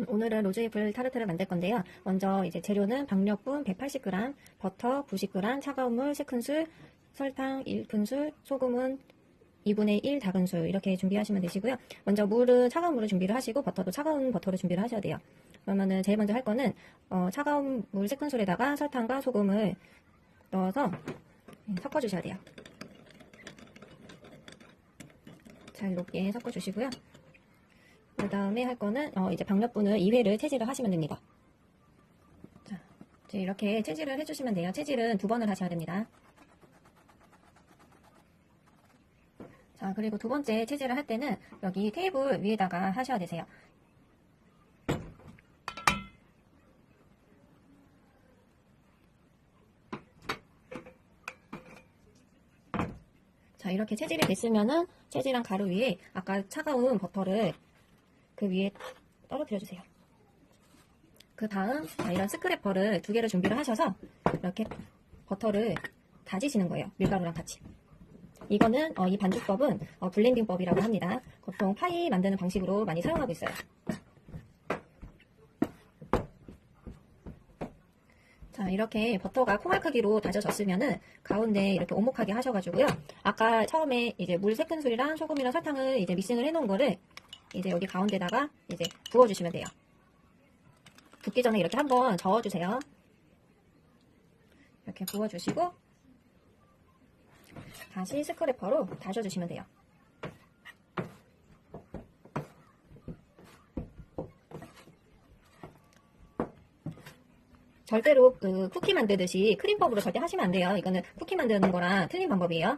오늘은 로즈애플 타르트를 만들 건데요. 먼저 이제 재료는 박력분 180g, 버터 90g, 차가운 물 3큰술, 설탕 1큰술, 소금은 2분의 1 다근술 이렇게 준비하시면 되시고요. 먼저 물은 차가운 물을 준비를 하시고 버터도 차가운 버터를 준비를 하셔야 돼요. 그러면은 제일 먼저 할 거는 차가운 물 3큰술에다가 설탕과 소금을 넣어서 섞어주셔야 돼요. 잘 녹게 섞어주시고요. 그 다음에 할 거는 이제 박력분을 2회를 채질을 하시면 됩니다. 자, 이제 이렇게 채질을 해주시면 돼요. 채질은 2번을 하셔야 됩니다. 자, 그리고 두 번째 채질을 할 때는 여기 테이블 위에다가 하셔야 되세요. 자, 이렇게 채질이 됐으면은 채질한 가루 위에 아까 차가운 버터를 그 위에 떨어뜨려 주세요. 그 다음 이런 스크래퍼를 2개를 준비를 하셔서 이렇게 버터를 다지시는 거예요. 밀가루랑 같이. 이거는 이 반죽법은 블렌딩법이라고 합니다. 보통 파이 만드는 방식으로 많이 사용하고 있어요. 자, 이렇게 버터가 콩알 크기로 다져졌으면은 가운데 이렇게 오목하게 하셔가지고요. 아까 처음에 이제 물 3큰술이랑 소금이랑 설탕을 이제 믹싱을 해놓은 거를 이제 여기 가운데다가 이제 부어주시면 돼요. 붓기 전에 이렇게 한번 저어주세요. 이렇게 부어주시고 다시 스크래퍼로 다져주시면 돼요. 절대로 그 쿠키 만들듯이 크림법으로 절대 하시면 안 돼요. 이거는 쿠키 만드는 거랑 틀린 방법이에요.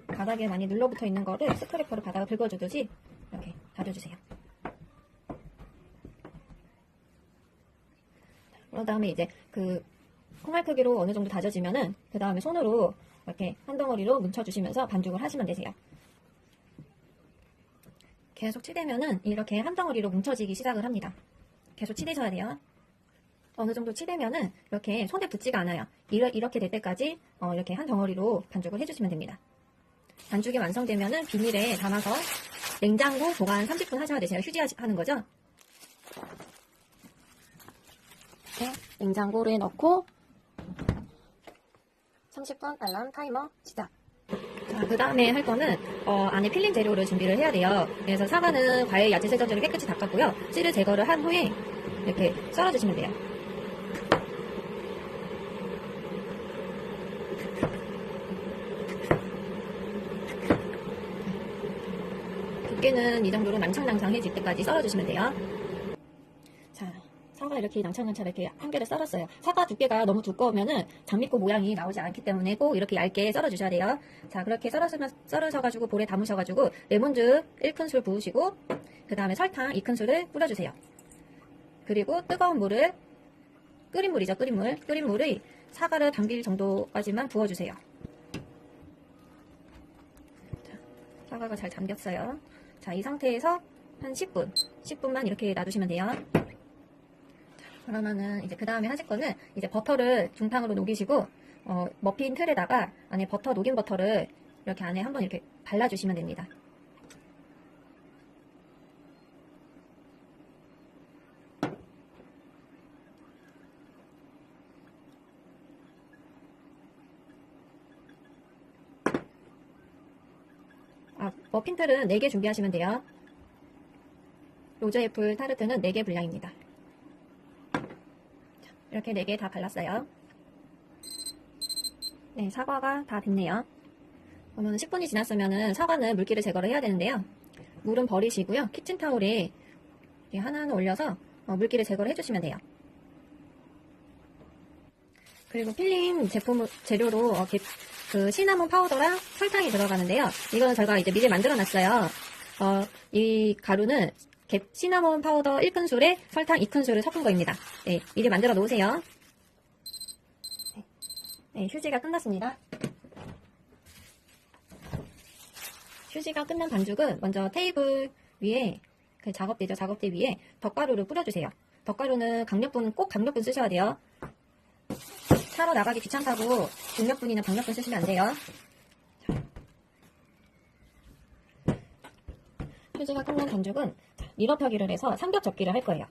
바닥에 많이 눌러붙어 있는 거를 스크래퍼로 바닥을 긁어주듯이 이렇게 다져주세요. 그런 다음에 이제 그 콩알 크기로 어느 정도 다져지면은 그 다음에 손으로 이렇게 한 덩어리로 뭉쳐주시면서 반죽을 하시면 되세요. 계속 치대면은 이렇게 한 덩어리로 뭉쳐지기 시작을 합니다. 계속 치대셔야 돼요. 어느 정도 치대면은 이렇게 손에 붙지가 않아요. 이렇게 될 때까지 이렇게 한 덩어리로 반죽을 해주시면 됩니다. 반죽이 완성되면은 비닐에 담아서 냉장고 보관 30분 하셔야 되세요. 휴지하는 거죠? 이렇게 냉장고에 넣고 30분 알람 타이머 시작. 자, 그 다음에 할 거는 안에 필링 재료를 준비를 해야 돼요. 그래서 사과는 과일 야채 세정제로 깨끗이 닦았고요. 씨를 제거를 한 후에 이렇게 썰어주시면 돼요. 두께는 이 정도로 낭창낭창해질 때까지 썰어주시면 돼요. 자, 사과 이렇게 낭창낭창 이렇게 한 개를 썰었어요. 사과 두께가 너무 두꺼우면은 장미꽃 모양이 나오지 않기 때문에 꼭 이렇게 얇게 썰어주셔야 돼요. 자, 그렇게 썰으셔가지고 볼에 담으셔가지고 레몬즙 1큰술 부으시고 그 다음에 설탕 2큰술을 뿌려주세요. 그리고 뜨거운 물을 끓인 물이죠. 끓인 물을 사과를 담길 정도까지만 부어주세요. 자, 사과가 잘 담겼어요. 자, 이 상태에서 한 10분만 이렇게 놔두시면 돼요. 자, 그러면은 이제 그 다음에 하실 거는 이제 버터를 중탕으로 녹이시고 머핀 틀에다가 안에 녹인 버터를 이렇게 안에 한번 이렇게 발라주시면 됩니다. 머핀 틀은 4개 준비하시면 돼요. 로즈애플 타르트는 4개 분량입니다. 자, 이렇게 4개 다 발랐어요. 네, 사과가 다 됐네요. 그러면 10분이 지났으면 사과는 물기를 제거를 해야 되는데요. 물은 버리시고요. 키친타올에 하나하나 올려서 물기를 제거를 해주시면 돼요. 그리고 필링 재료로 그 시나몬 파우더랑 설탕이 들어가는데요. 이거는 제가 이제 미리 만들어 놨어요. 이 가루는 시나몬 파우더 1큰술에 설탕 2큰술을 섞은 거입니다. 네, 미리 만들어 놓으세요. 네, 휴지가 끝났습니다. 휴지가 끝난 반죽은 먼저 테이블 위에 그 작업대죠. 작업대 위에 덧가루를 뿌려주세요. 덧가루는 꼭 강력분 쓰셔야 돼요. 사러 나가기 귀찮다고 중력분이나 박력분 쓰시면 안 돼요. 휴지가 끝난 반죽은 밀어 펴기를 해서 삼겹 접기를 할 거예요.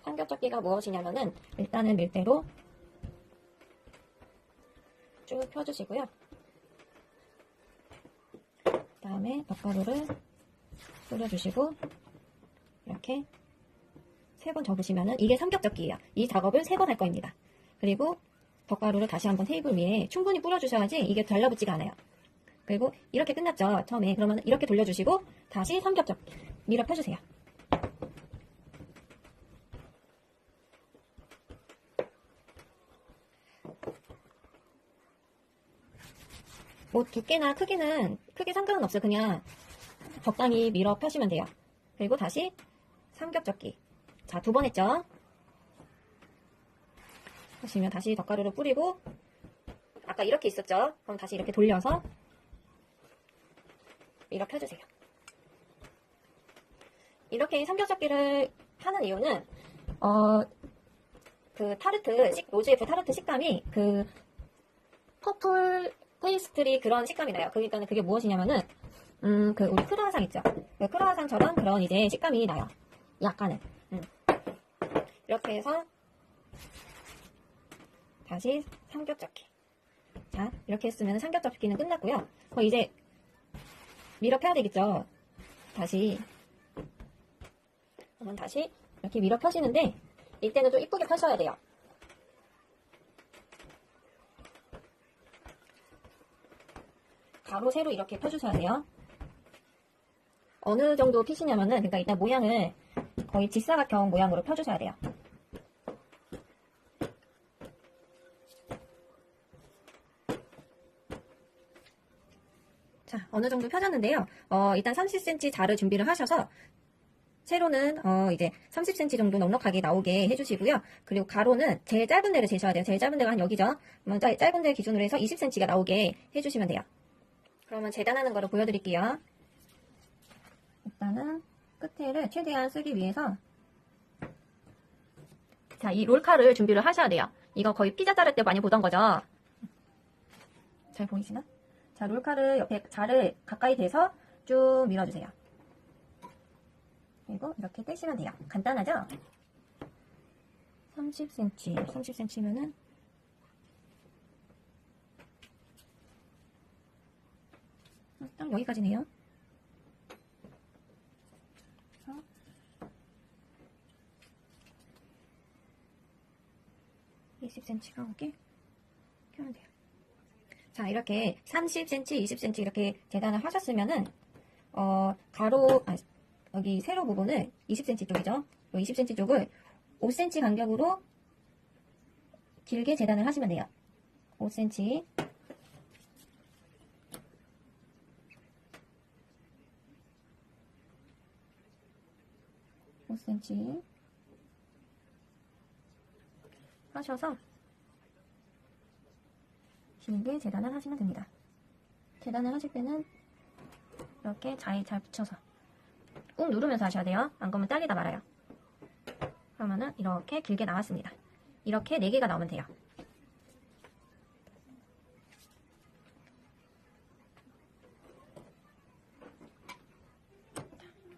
삼겹 접기가 무엇이냐면은 일단은 밀대로 쭉 펴주시고요. 그 다음에 덧가루를 뿌려주시고 이렇게 3번 접으시면은 이게 삼겹 접기예요. 이 작업을 3번 할 거입니다. 그리고 덧가루를 다시 한번 테이블 위에 충분히 뿌려주셔야지 이게 달라붙지가 않아요. 그리고 이렇게 끝났죠. 처음에. 그러면 이렇게 돌려주시고 다시 삼겹 접기 밀어 펴주세요. 뭐 두께나 크기는 크게 상관은 없어요. 그냥 적당히 밀어 펴시면 돼요. 그리고 다시 삼겹 접기. 자, 2번 했죠. 하시면 다시 덧가루를 뿌리고 아까 이렇게 있었죠. 그럼 다시 이렇게 돌려서 밀어 펴주세요. 이렇게 삼겹 접기를 하는 이유는 그 타르트 로즈에프 타르트 식감이 그 퍼플 페이스트리 그런 식감이 나요. 그러니까는 그게 무엇이냐면은 그 우리 크루아상 있죠. 그 크루아상처럼 그런 이제 식감이 나요. 약간은. 이렇게 해서 다시 삼겹 접기. 자, 이렇게 했으면 삼겹 접기는 끝났고요. 이제 밀어 펴야 되겠죠. 다시. 그러면 다시 이렇게 밀어 펴시는데 이때는 좀 이쁘게 펴셔야 돼요. 가로 세로 이렇게 펴주셔야 돼요. 어느 정도 피시냐면은 그러니까 일단 모양을 거의 직사각형 모양으로 펴주셔야 돼요. 자, 어느 정도 펴졌는데요. 일단 30cm 자를 준비를 하셔서 세로는 이제 30cm 정도 넉넉하게 나오게 해주시고요. 그리고 가로는 제일 짧은 데를 재셔야 돼요. 제일 짧은 데가 한 여기죠. 짧은 데 기준으로 해서 20cm가 나오게 해주시면 돼요. 그러면 재단하는 거를 보여드릴게요. 일단은 끝에를 최대한 쓰기 위해서 자, 이 롤칼을 준비를 하셔야 돼요. 이거 거의 피자 자를 때 많이 보던 거죠. 잘 보이시나? 자, 롤칼을 옆에 자를 가까이 대서 쭉 밀어주세요. 그리고 이렇게 떼시면 돼요. 간단하죠? 30cm면은 딱 여기까지네요. 20cm가 오게 켜면 돼요. 자, 이렇게 30cm, 20cm 이렇게 재단을 하셨으면은 여기 세로 부분을 20cm 쪽이죠. 20cm 쪽을 5cm 간격으로 길게 재단을 하시면 돼요. 5cm. 5cm 하셔서 길게 재단을 하시면 됩니다. 재단을 하실 때는 이렇게 잘 붙여서 꾹 누르면서 하셔야 돼요. 안 그러면 잘리다 말아요. 그러면은 이렇게 길게 나왔습니다. 이렇게 4개가 나오면 돼요.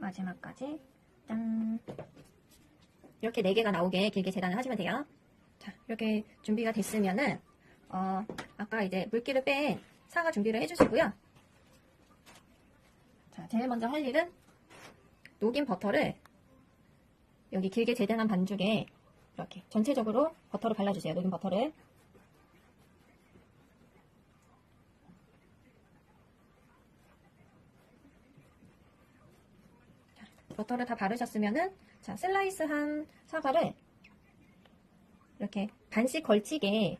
마지막까지 짠! 이렇게 4개가 나오게 길게 재단을 하시면 돼요. 자, 이렇게 준비가 됐으면은 아까 이제 물기를 뺀 사과 준비를 해주시고요. 자, 제일 먼저 할 일은 녹인 버터를 여기 길게 재단한 반죽에 이렇게 전체적으로 버터를 발라주세요. 녹인 버터를. 자, 버터를 다 바르셨으면은 자, 슬라이스한 사과를 이렇게 반씩 걸치게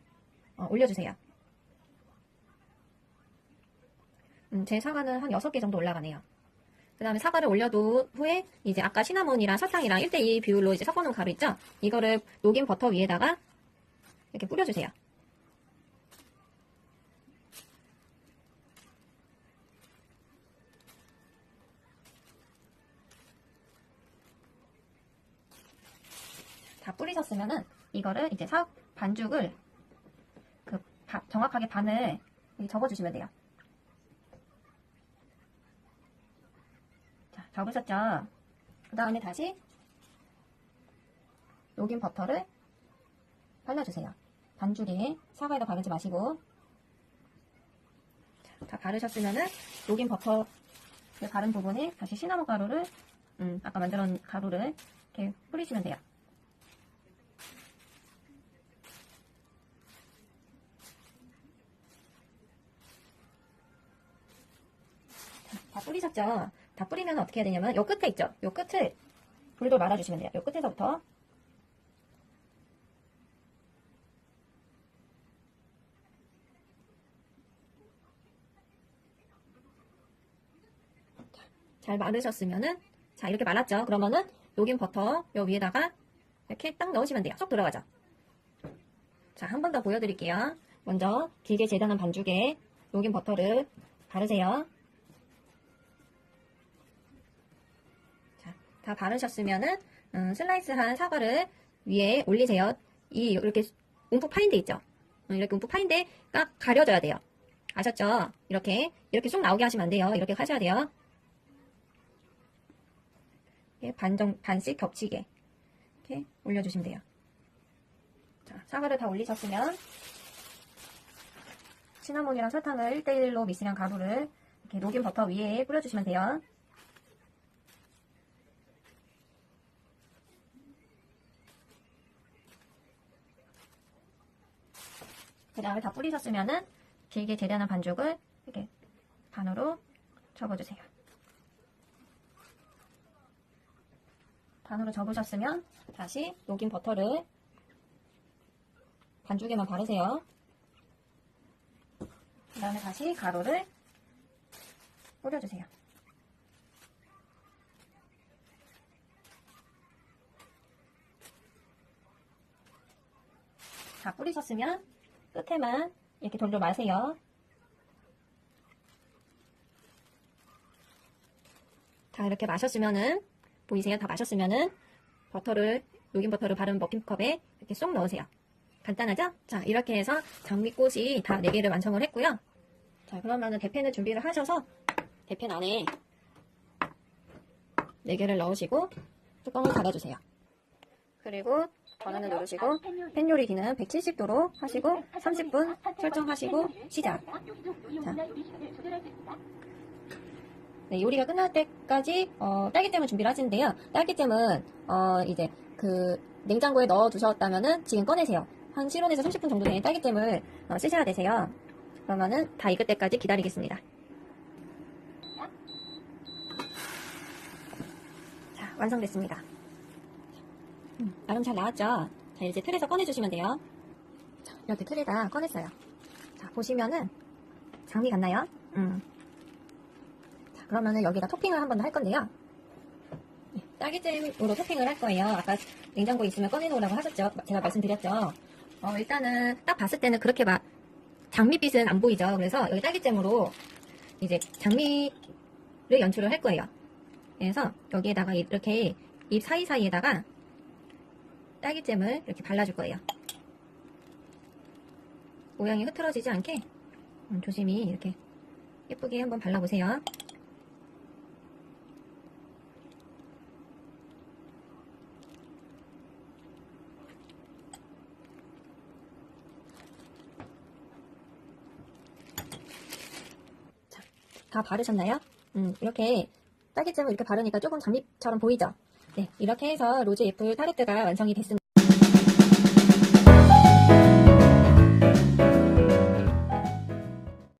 올려주세요. 제 사과는 한 6개 정도 올라가네요. 그 다음에 사과를 올려둔 후에 이제 아까 시나몬이랑 설탕이랑 1:2 비율로 이제 섞어놓은 가루 있죠? 이거를 녹인 버터 위에다가 이렇게 뿌려주세요. 다 뿌리셨으면은 이거를 이제 반죽을 정확하게 반을 여기 접어주시면 돼요. 자, 접으셨죠? 그 다음에 다시 녹인 버터를 발라주세요. 반죽에 사과에다 바르지 마시고. 자, 다 바르셨으면은 녹인 버터를 바른 부분에 다시 시나몬 가루를 아까 만들어 놓은 가루를 이렇게 뿌리시면 돼요. 다 뿌리셨죠? 다 뿌리면 어떻게 해야 되냐면 요 끝에 있죠? 요 끝을 돌돌 말아주시면 돼요. 요 끝에서부터 잘 말으셨으면은 자 이렇게 말았죠? 그러면은 녹인 버터 요 위에다가 이렇게 딱 넣으시면 돼요. 쏙 들어가죠? 자, 한 번 더 보여드릴게요. 먼저 길게 재단한 반죽에 녹인 버터를 바르세요. 자, 다 바르셨으면은 슬라이스한 사과를 위에 올리세요. 이렇게 움푹 파인 데 있죠? 이렇게 움푹 파인 데가 가려져야 돼요. 아셨죠? 이렇게 쏙 나오게 하시면 안 돼요. 이렇게 하셔야 돼요. 반씩 겹치게 이렇게 올려주시면 돼요. 자, 사과를 다 올리셨으면 시나몬이랑 설탕을 1:1로 믹스한 가루를 이렇게 녹인 버터 위에 뿌려주시면 돼요. 그 다음에 다 뿌리셨으면은 길게 재단한 반죽을 이렇게 반으로 접어주세요. 반으로 접으셨으면 다시 녹인 버터를 반죽에만 바르세요. 그 다음에 다시 가루를 뿌려주세요. 다 뿌리셨으면 끝에만 이렇게 돌돌 마세요. 다 이렇게 마셨으면은 보이세요? 다 마셨으면은 녹인 버터를 바른 머핀컵에 이렇게 쏙 넣으세요. 간단하죠? 자, 이렇게 해서 장미꽃이 다 4개를 완성을 했고요. 자, 그러면은 대패는 준비를 하셔서 대패 안에 4개를 넣으시고 뚜껑을 닫아주세요. 그리고 전원을 누르시고 팬 요리기는 170도로 하시고 30분 설정하시고 시작. 자, 네, 요리가 끝날 때까지 딸기잼을 준비를 하시는데요. 딸기잼은 이제 냉장고에 넣어 두셨다면은 지금 꺼내세요. 한 실온에서 30분 정도 된 딸기잼을 쓰셔야 되세요. 그러면은 다 익을 때까지 기다리겠습니다. 자, 완성됐습니다. 나름 잘 나왔죠? 자, 이제 틀에서 꺼내주시면 돼요. 자, 이렇게 틀에다 꺼냈어요. 자, 보시면은 장미 같나요? 자, 그러면은 여기다 토핑을 한 번 더 할 건데요. 네, 딸기잼으로 토핑을 할 거예요. 아까 냉장고에 있으면 꺼내놓으라고 하셨죠? 제가 말씀드렸죠? 일단은 딱 봤을 때는 그렇게 막 장미빛은 안 보이죠? 그래서 여기 딸기잼으로 이제 장미를 연출을 할 거예요. 그래서 여기에다가 이렇게 입 사이사이에다가 딸기잼을 이렇게 발라줄 거예요. 모양이 흐트러지지 않게 조심히 이렇게 예쁘게 한번 발라보세요. 자, 다 바르셨나요? 이렇게 딸기잼을 이렇게 바르니까 조금 장미처럼 보이죠? 네, 이렇게 해서 로즈 애플 타르트가 완성이 됐습니다.